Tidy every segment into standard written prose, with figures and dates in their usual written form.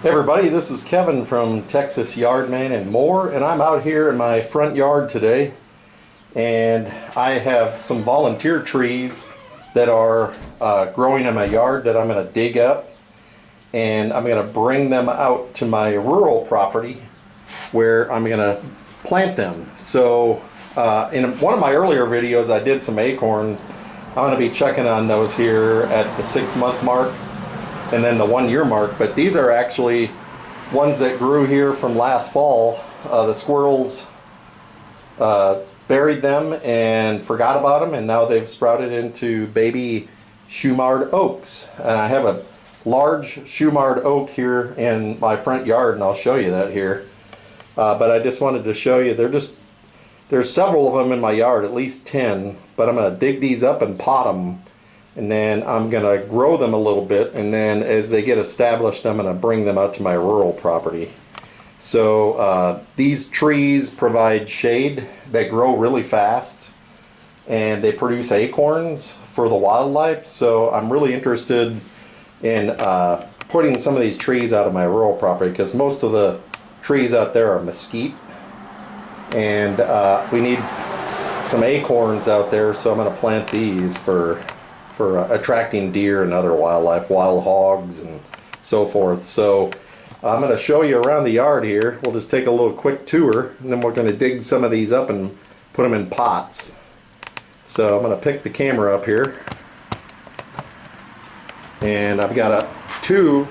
Hey everybody, this is Kevin from Texas Yardman and More, and I'm out here in my front yard today, and I have some volunteer trees that are growing in my yard that I'm going to dig up, and I'm going to bring them out to my rural property where I'm going to plant them. So in one of my earlier videos I did some acorns. I'm going to be checking on those here at the 6-month mark and then the 1-year mark, but these are actually ones that grew here from last fall. The squirrels buried them and forgot about them, and now they've sprouted into baby Shumard oaks. And I have a large Shumard oak here in my front yard, and I'll show you that here. But I just wanted to show you, there's several of them in my yard, at least 10, but I'm going to dig these up and pot them. And then I'm going to grow them a little bit, and then as they get established I'm going to bring them out to my rural property. So these trees provide shade, they grow really fast, and they produce acorns for the wildlife. So I'm really interested in putting some of these trees out of my rural property, because most of the trees out there are mesquite, and we need some acorns out there, so I'm going to plant these for attracting deer and other wildlife, wild hogs and so forth. So I'm going to show you around the yard here. We'll just take a little quick tour, and then we're going to dig some of these up and put them in pots. So I'm going to pick the camera up here, and I've got two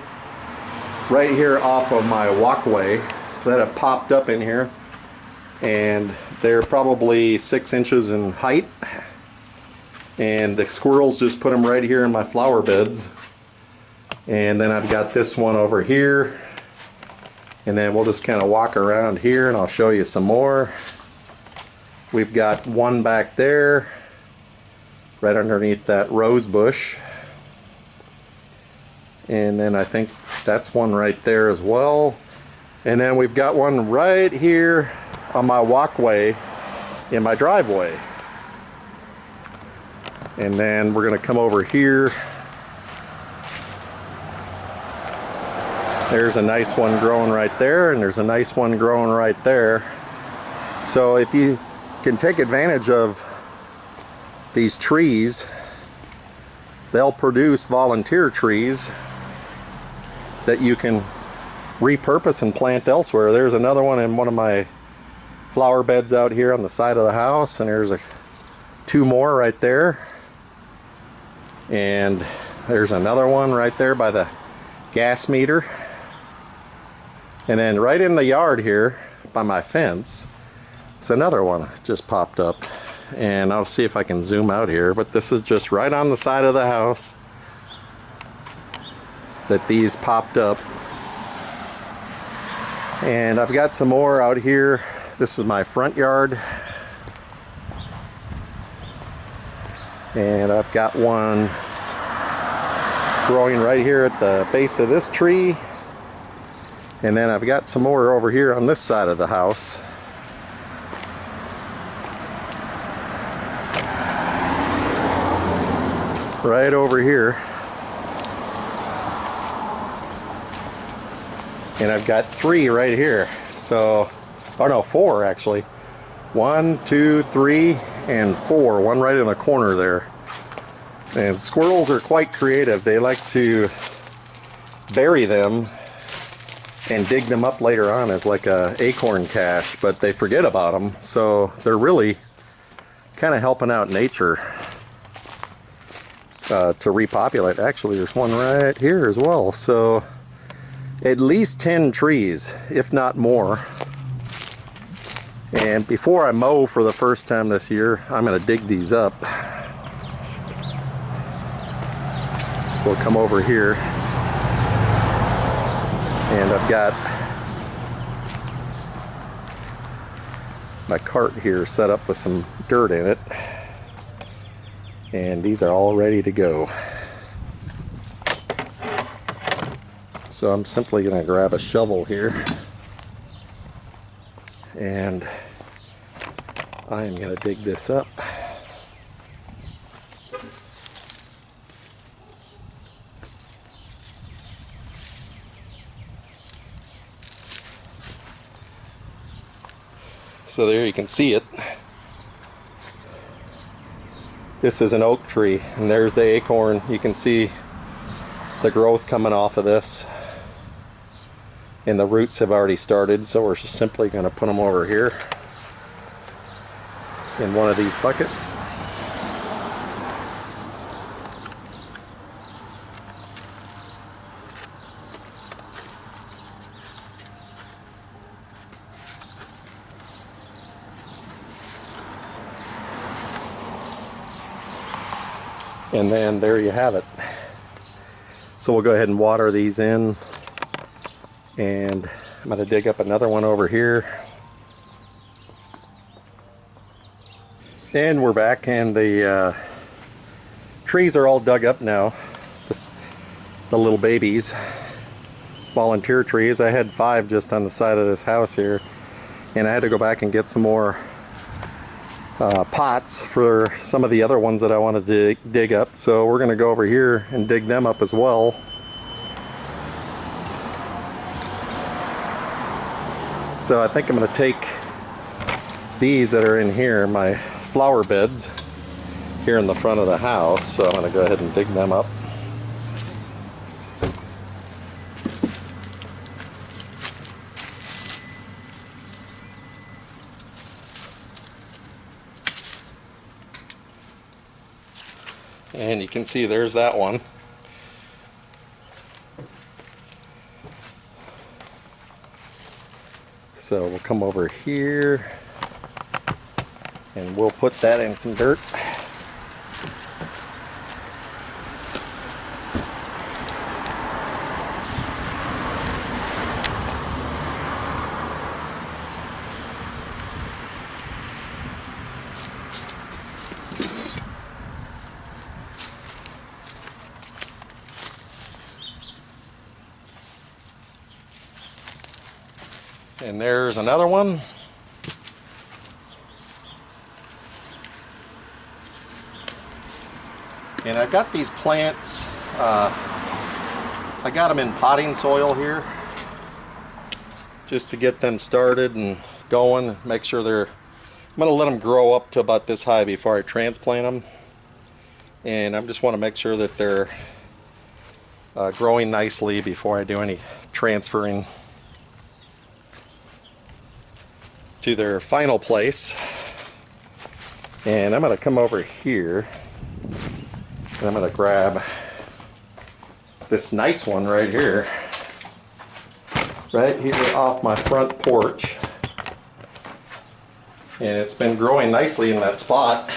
right here off of my walkway that have popped up in here, and they're probably 6 inches in height. And the squirrels just put them right here in my flower beds. And then I've got this one over here, and then we'll just kind of walk around here and I'll show you some more. We've got one back there right underneath that rose bush, and then I think that's one right there as well. And then we've got one right here on my walkway in my driveway. And then we're going to come over here. There's a nice one growing right there, and there's a nice one growing right there. So if you can take advantage of these trees, they'll produce volunteer trees that you can repurpose and plant elsewhere. There's another one in one of my flower beds out here on the side of the house, and there's two more right there. And there's another one right there by the gas meter. And then right in the yard here by my fence, it's another one just popped up. And I'll see if I can zoom out here, but this is just right on the side of the house that these popped up. And I've got some more out here. This is my front yard. And I've got one growing right here at the base of this tree. And then I've got some more over here on this side of the house. Right over here. And I've got 3 right here. So, oh no, 4 actually. 1, 2, 3, and 4. One right in the corner there. And squirrels are quite creative. They like to bury them and dig them up later on as like a acorn cache, but they forget about them. So they're really kind of helping out nature to repopulate. Actually, there's one right here as well. So at least 10 trees, if not more. And before I mow for the first time this year, I'm going to dig these up. We'll come over here, and I've got my cart here set up with some dirt in it, and these are all ready to go. So I'm simply going to grab a shovel here, and I am going to dig this up. So there you can see it. This is an oak tree, and there's the acorn. You can see the growth coming off of this, and the roots have already started, so we're just simply going to put them over here in one of these buckets. And then there you have it. So we'll go ahead and water these in, and I'm going to dig up another one over here. And we're back, and the trees are all dug up now. The little babies, volunteer trees. I had 5 just on the side of this house here, and I had to go back and get some more pots for some of the other ones that I wanted to dig up. So we're going to go over here and dig them up as well. So I think I'm going to take these that are in here, my flower beds here in the front of the house. So I'm going to go ahead and dig them up. And you can see there's that one. So we'll come over here and we'll put that in some dirt. And there's another one. And I've got these plants, I got them in potting soil here just to get them started and going, make sure I'm going to let them grow up to about this high before I transplant them. And I just want to make sure that they're growing nicely before I do any transferring to their final place. And I'm going to come over here and I'm going to grab this nice one right here off my front porch, and it's been growing nicely in that spot.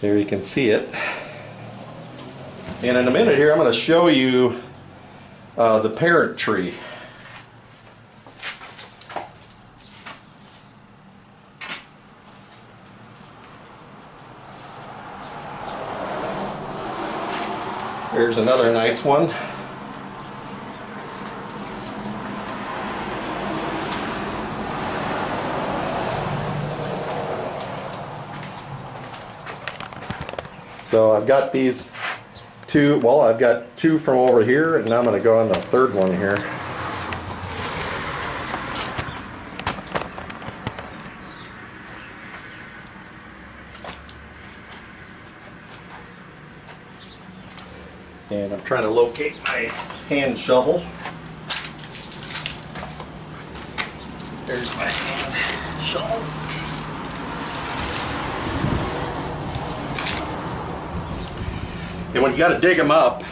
There you can see it. And in a minute here I'm going to show you the parent tree. Here's another nice one. So I've got these two, well, I've got 2 from over here, and now I'm going to go on the third one here. And I'm trying to locate my hand shovel. There's my hand shovel. And when you got to dig them up,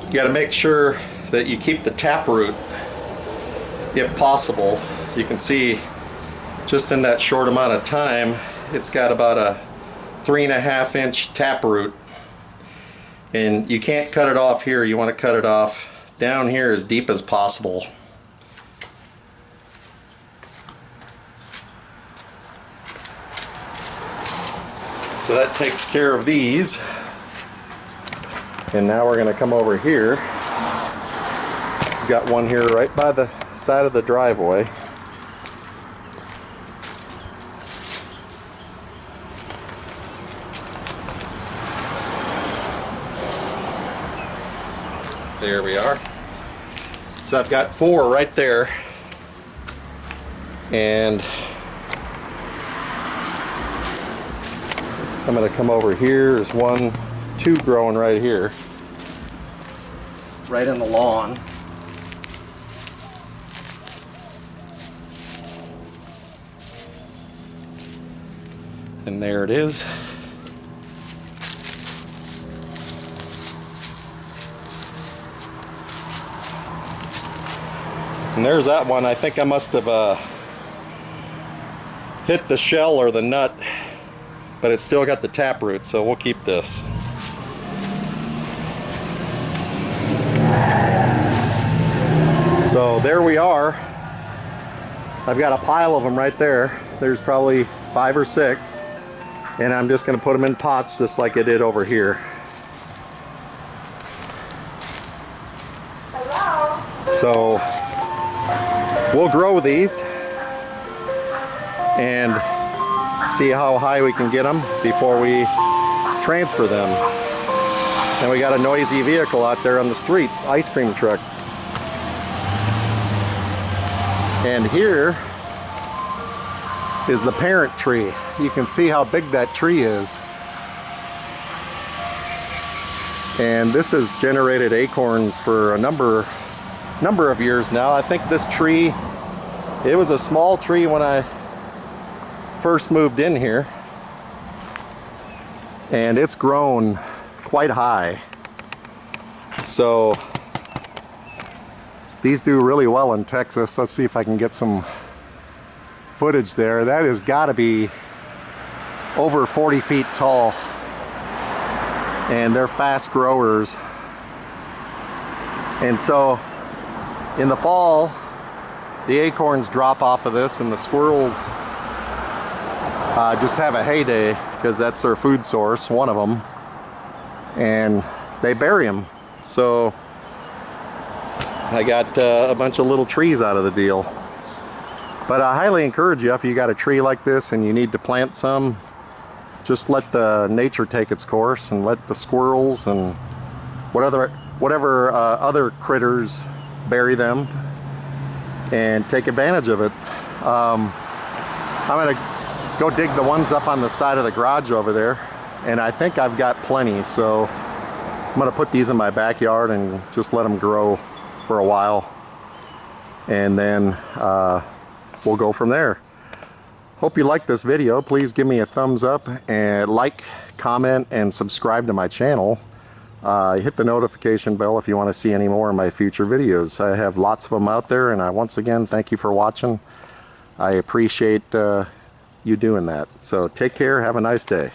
you got to make sure that you keep the taproot, if possible. You can see just in that short amount of time, it's got about a 3.5 inch taproot. And you can't cut it off here. You want to cut it off down here as deep as possible. So that takes care of these. And now we're going to come over here. We've got one here right by the side of the driveway. There we are. So I've got 4 right there. And I'm going to come over here. There's 1, 2 growing right here. Right in the lawn. And there it is. And there's that one. I think I must have hit the shell or the nut, but it's still got the taproot, so we'll keep this. So there we are. I've got a pile of them right there. There's probably 5 or 6. And I'm just going to put them in pots just like I did over here. Hello. So we'll grow these and see how high we can get them before we transfer them. And we got a noisy vehicle out there on the street, ice cream truck. And here is the parent tree. You can see how big that tree is. And this has generated acorns for a number of years now. I think this tree, it was a small tree when I first moved in here, and it's grown quite high. So these do really well in Texas. Let's see if I can get some footage there. That has got to be over 40 feet tall, and they're fast growers. And so in the fall, the acorns drop off of this, and the squirrels just have a heyday because that's their food source, one of them, and they bury them. So I got a bunch of little trees out of the deal. But I highly encourage you, if you got a tree like this and you need to plant some, just let the nature take its course and let the squirrels and whatever other critters bury them and take advantage of it. I'm gonna go dig the ones up on the side of the garage over there, and I think I've got plenty, so I'm gonna put these in my backyard and just let them grow for a while, and then we'll go from there. Hope you liked this video. Please give me a thumbs up and like, comment, and subscribe to my channel. Hit the notification bell if you want to see any more of my future videos. I have lots of them out there, and once again, thank you for watching. I appreciate you doing that. So take care, have a nice day.